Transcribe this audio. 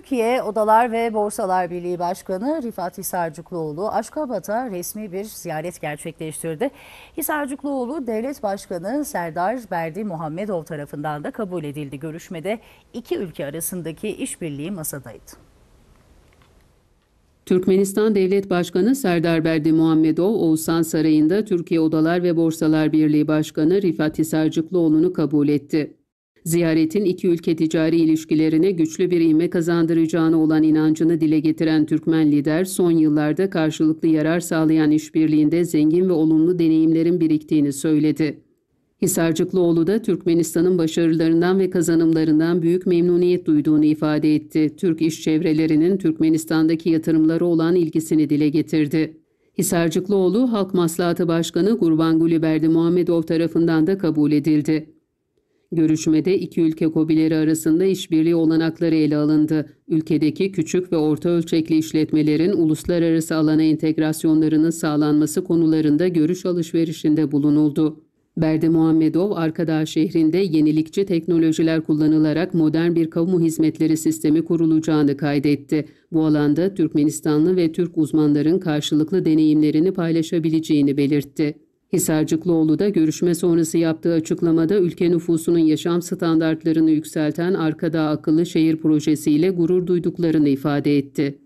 Türkiye Odalar ve Borsalar Birliği Başkanı Rifat Hisarcıklıoğlu Aşkabat'a resmi bir ziyaret gerçekleştirdi. Hisarcıklıoğlu Devlet Başkanı Serdar Berdi Muhammedov tarafından da kabul edildi. Görüşmede iki ülke arasındaki işbirliği masadaydı. Türkmenistan Devlet Başkanı Serdar Berdi Muhammedov, Oğuzhan Sarayı'nda Türkiye Odalar ve Borsalar Birliği Başkanı Rifat Hisarcıklıoğlu'nu kabul etti. Ziyaretin iki ülke ticari ilişkilerine güçlü bir ivme kazandıracağına olan inancını dile getiren Türkmen lider, son yıllarda karşılıklı yarar sağlayan işbirliğinde zengin ve olumlu deneyimlerin biriktiğini söyledi. Hisarcıklıoğlu da Türkmenistan'ın başarılarından ve kazanımlarından büyük memnuniyet duyduğunu ifade etti. Türk iş çevrelerinin Türkmenistan'daki yatırımlara olan ilgisini dile getirdi. Hisarcıklıoğlu, Halk Maslahatı Başkanı Gurbanguly Berdimuhamedov tarafından da kabul edildi. Görüşmede iki ülke KOBİ'leri arasında işbirliği olanakları ele alındı. Ülkedeki küçük ve orta ölçekli işletmelerin uluslararası alana entegrasyonlarının sağlanması konularında görüş alışverişinde bulunuldu. Berdimuhamedov, Arkadağ şehrinde yenilikçi teknolojiler kullanılarak modern bir kamu hizmetleri sistemi kurulacağını kaydetti. Bu alanda Türkmenistanlı ve Türk uzmanların karşılıklı deneyimlerini paylaşabileceğini belirtti. Hisarcıklıoğlu da görüşme sonrası yaptığı açıklamada ülke nüfusunun yaşam standartlarını yükselten Arkadağ Akıllı Şehir projesiyle gurur duyduklarını ifade etti.